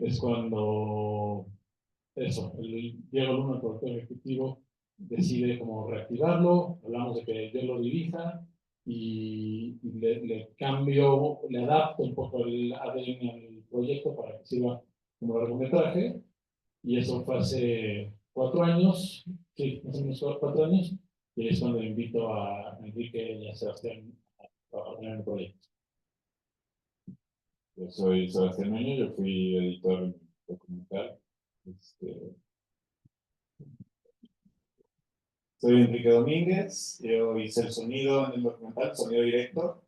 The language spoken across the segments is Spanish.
es cuando eso, el Diego Luna, el productor ejecutivo, decide como reactivarlo, hablamos de que yo lo dirija y le cambio, le adapto un poco el ADN al proyecto para que sirva como largometraje, y eso fue hace 4 años, sí, más o menos 4 años, y es cuando invito a Enrique y a Sebastián a trabajar en el proyecto. Yo soy Sebastián Meño, yo fui editor documental. Soy Enrique Domínguez, yo hice el sonido en el documental, sonido directo,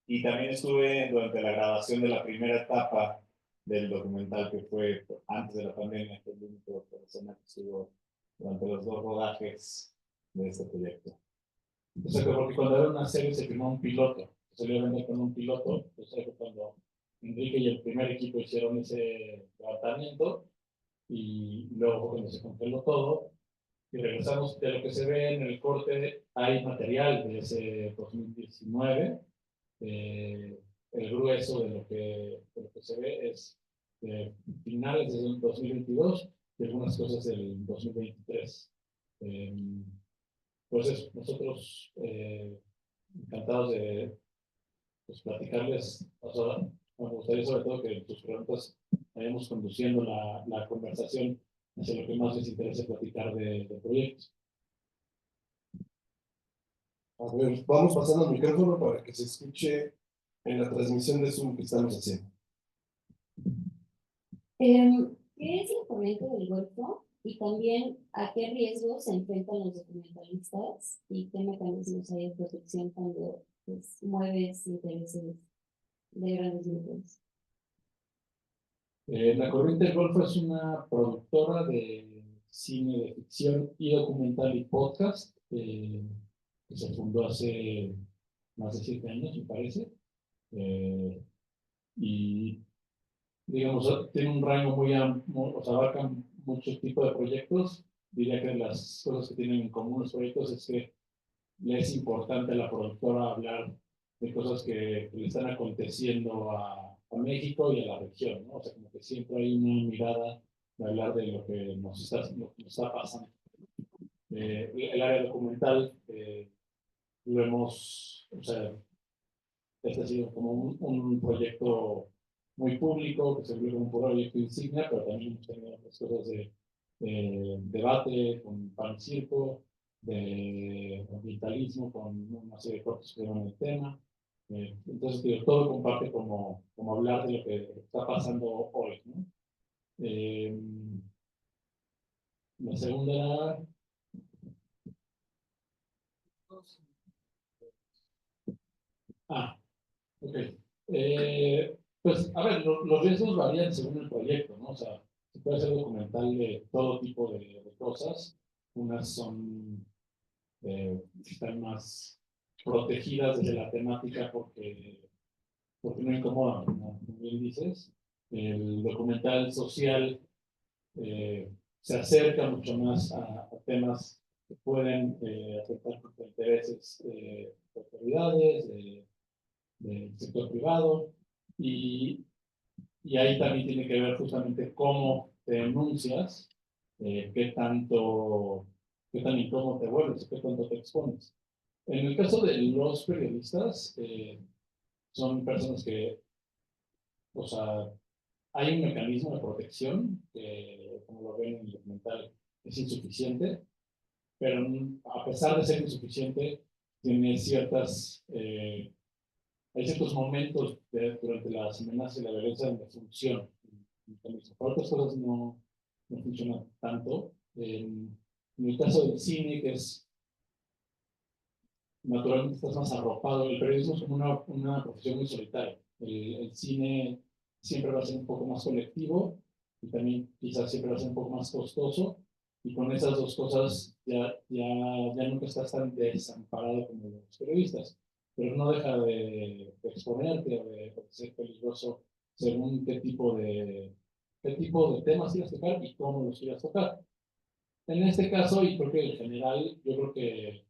y también estuve durante la grabación de la primera etapa del documental, que fue antes de la pandemia, que es el único persona que estuvo durante los 2 rodajes de este proyecto. O sea, que porque cuando era una serie se firmó un piloto, se salió a vender con un piloto, o sea, que cuando Enrique y el primer equipo hicieron ese tratamiento, y luego cuando se congeló todo, y regresamos de lo que se ve en el corte, hay material de ese 2019, el grueso de lo que se ve es finales del 2022 y algunas cosas del 2023. Pues nosotros encantados de pues, platicarles, o sea, me gustaría sobre todo que tus preguntas vayamos conduciendo la conversación hacia lo que más les interese platicar de proyectos. A ver, vamos pasando el micrófono para que se escuche en la transmisión de Zoom que estamos haciendo. ¿Qué es la corriente del Golfo? Y también, ¿a qué riesgos se enfrentan los documentalistas? ¿Y qué mecanismos hay de protección cuando pues, mueves intereses de grandes grupos? La Corriente del Golfo es una productora de cine de ficción y documental y podcast que se fundó hace más de 7 años, me parece. Y, digamos, tiene un rango muy amplio, o sea, abarca muchos tipos de proyectos. Diría que las cosas que tienen en común los proyectos es que le es importante a la productora hablar de cosas que le están aconteciendo a México y a la región, ¿no? O sea, como que siempre hay una mirada de hablar de lo que nos está pasando. El área documental, lo hemos, o sea, este ha sido como un proyecto muy público, que se volvió como un proyecto insignia, pero también hemos tenido otras cosas de debate con Pan y Circo, de ambientalismo, con una serie de cortes que dieron el tema. Entonces, digo, todo comparte como hablar de lo que está pasando hoy, ¿no? La segunda era... Ah, ok. Pues, a ver, los riesgos varían según el proyecto, ¿no? O sea, se puede hacer documental de todo tipo de cosas. Unas son, están más protegidas desde la temática porque no incomodan, como bien dices. El documental social se acerca mucho más a temas que pueden afectar contra intereses de autoridades, del sector privado, y, y ahí también tiene que ver justamente cómo te denuncias, qué tan incómodo te vuelves, qué tanto te expones. En el caso de los periodistas, son personas que, o sea, hay un mecanismo de protección que, como lo ven en el documental, es insuficiente, pero a pesar de ser insuficiente, tiene hay ciertos momentos durante las amenazas y la violencia donde funciona el mecanismo. Para otras cosas no funciona tanto. En el caso del cine, que es naturalmente estás más arropado, el periodismo es como una profesión muy solitaria. El cine siempre va a ser un poco más colectivo y también quizás siempre va a ser un poco más costoso, y con esas dos cosas ya nunca estás tan desamparado como los periodistas, pero no deja de exponerte o de ser peligroso según qué tipo de temas quieras tocar y cómo los quieras tocar. En este caso, y creo que en general, yo creo que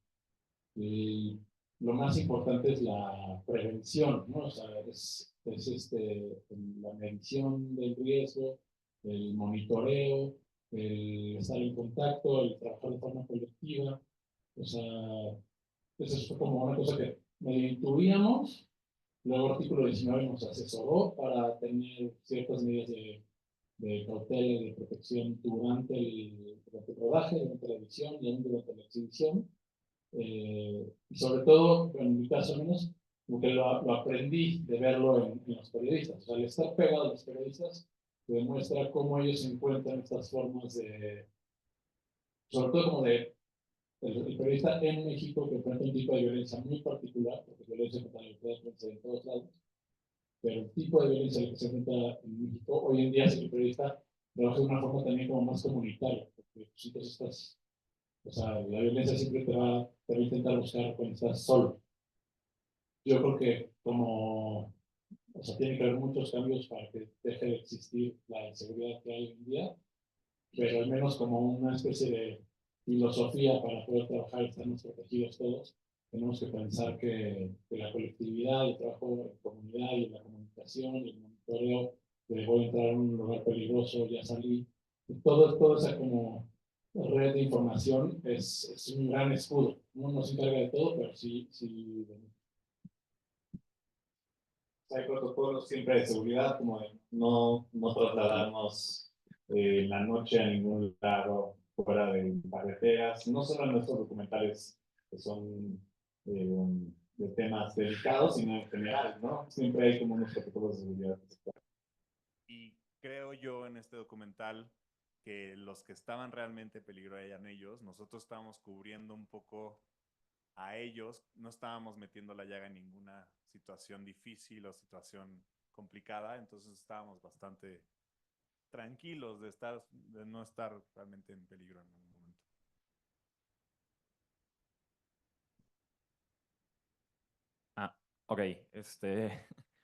lo más importante es la prevención, ¿no? O sea, es la medición del riesgo, el monitoreo, el estar en contacto, el trabajar de forma colectiva. O sea, eso es como una cosa que medio intuíamos. Luego artículo 19 nos asesoró para tener ciertas medidas de cautela y de protección durante el rodaje, durante la edición y aún durante la exhibición. Y sobre todo, en mi caso al menos, como que lo aprendí de verlo en los periodistas. O sea, al estar pegado a los periodistas, te demuestra cómo ellos encuentran estas formas de, sobre todo como de, el periodista en México que enfrenta un tipo de violencia muy particular, porque violencia contra la libertad de prensa en todos lados, pero el tipo de violencia al que se enfrenta en México hoy en día es que el periodista trabaja de una forma también como más comunitaria, porque si entonces estás, o sea, la violencia siempre te va a intentar buscar cuando estás solo. Yo creo que como, o sea, tiene que haber muchos cambios para que deje de existir la inseguridad que hay hoy en día, pero al menos como una especie de filosofía para poder trabajar y estarnos protegidos todos, tenemos que pensar que la colectividad, el trabajo en comunidad y la comunicación y el monitoreo, de voy a entrar en un lugar peligroso, ya salí, toda esa como red de información es un gran escudo. Uno no se encarga de todo, pero sí Hay protocolos siempre de seguridad, como de no trasladarnos en la noche a ningún lado fuera de carreteras, no solo en nuestros documentales que son de temas delicados, sino en general, ¿no? Siempre hay como unos protocolos de seguridad. Y creo yo en este documental que los que estaban realmente en peligro eran ellos. Nosotros estábamos cubriendo un poco a ellos, no estábamos metiendo la llaga en ninguna situación difícil o situación complicada, entonces estábamos bastante tranquilos de no estar realmente en peligro en ningún momento. Ah, ok.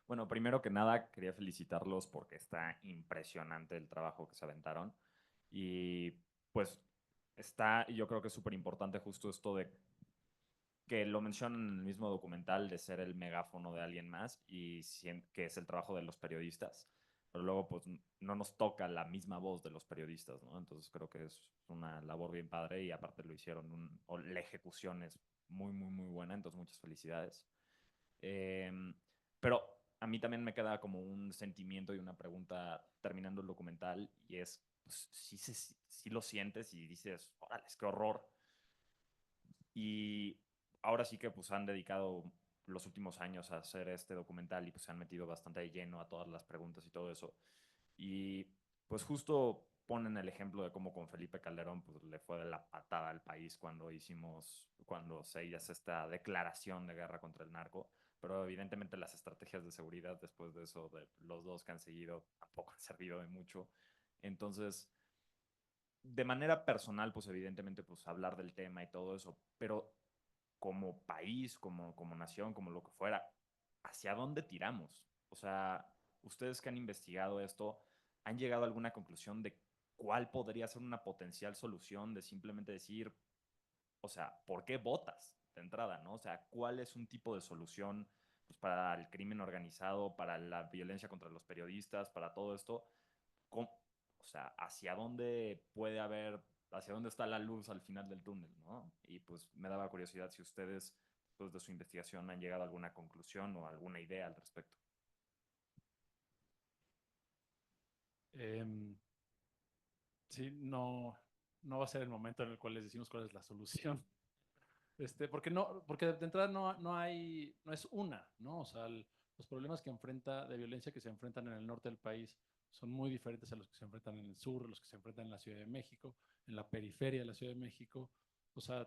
Bueno, primero que nada, quería felicitarlos porque está impresionante el trabajo que se aventaron. Y pues yo creo que es súper importante justo esto de que lo mencionan en el mismo documental de ser el megáfono de alguien más y que es el trabajo de los periodistas. Pero luego, pues, no nos toca la misma voz de los periodistas, ¿no? Entonces creo que es una labor bien padre y aparte lo hicieron, la ejecución es muy, muy, muy buena, entonces muchas felicidades. Eh, pero a mí también me queda como un sentimiento y una pregunta terminando el documental y es, pues, si lo sientes y dices, órale, qué horror. Y ahora sí que pues han dedicado los últimos años a hacer este documental y pues se han metido bastante de lleno a todas las preguntas y todo eso. Y pues justo ponen el ejemplo de cómo con Felipe Calderón pues le fue de la patada al país cuando se hizo esta declaración de guerra contra el narco, pero evidentemente las estrategias de seguridad después de eso, de los dos que han seguido, tampoco han servido de mucho. Entonces, de manera personal, pues evidentemente, pues hablar del tema y todo eso, pero como país, como nación, como lo que fuera, ¿hacia dónde tiramos? O sea, ustedes que han investigado esto, ¿han llegado a alguna conclusión de cuál podría ser una potencial solución de simplemente decir, o sea, ¿por qué votas de entrada, no? O sea, ¿cuál es un tipo de solución pues, para el crimen organizado, para la violencia contra los periodistas, para todo esto? O sea, hacia dónde está la luz al final del túnel, ¿no? Y pues me daba curiosidad si ustedes, después de su investigación, han llegado a alguna conclusión o alguna idea al respecto. Em, sí, no va a ser el momento en el cual les decimos cuál es la solución. Porque de entrada no es una, ¿no? O sea, los problemas de violencia que se enfrentan en el norte del país son muy diferentes a los que se enfrentan en el sur, los que se enfrentan en la Ciudad de México, en la periferia de la Ciudad de México. O sea,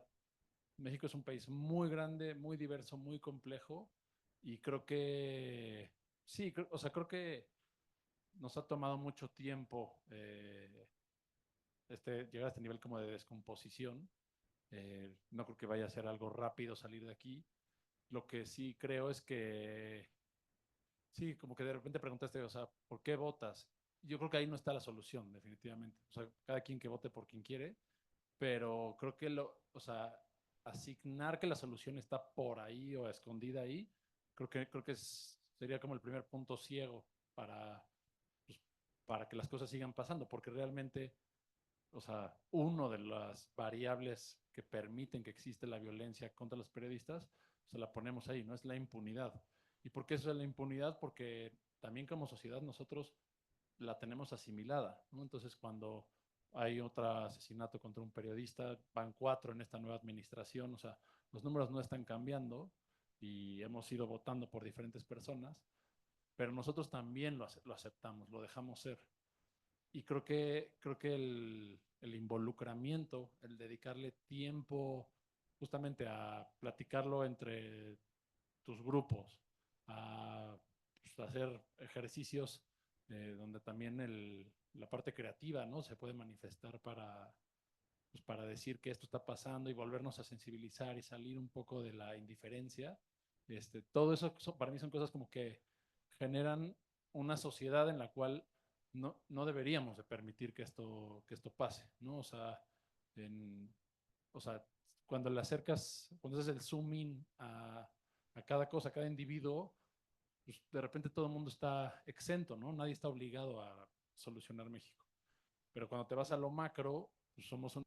México es un país muy grande, muy diverso, muy complejo y creo que, sí, o sea, creo que nos ha tomado mucho tiempo llegar a este nivel como de descomposición. No creo que vaya a ser algo rápido salir de aquí. Lo que sí creo es que, sí, como que de repente preguntaste, o sea, ¿por qué votas? Yo creo que ahí no está la solución, definitivamente. O sea, cada quien que vote por quien quiere, pero creo que o sea, asignar que la solución está por ahí o escondida ahí, creo que sería como el primer punto ciego para, pues, para que las cosas sigan pasando, porque realmente, o sea, uno de las variables que permiten que existe la violencia contra los periodistas, se la ponemos ahí, ¿no? Es la impunidad. ¿Y por qué eso es la impunidad? Porque también como sociedad nosotros la tenemos asimilada, ¿no? Entonces, cuando hay otro asesinato contra un periodista, van 4 en esta nueva administración, o sea, los números no están cambiando y hemos ido votando por diferentes personas, pero nosotros también lo aceptamos, lo dejamos ser. Y creo que el involucramiento, el dedicarle tiempo justamente a platicarlo entre tus grupos, a pues, hacer ejercicios donde también la parte creativa, ¿no? Se puede manifestar pues, para decir que esto está pasando y volvernos a sensibilizar y salir un poco de la indiferencia. Todo eso para mí son cosas como que generan una sociedad en la cual no deberíamos de permitir que esto pase, ¿no? O sea, cuando le acercas, cuando haces el zoom in a cada cosa, a cada individuo, pues de repente todo el mundo está exento, ¿no? Nadie está obligado a solucionar México. Pero cuando te vas a lo macro, pues somos un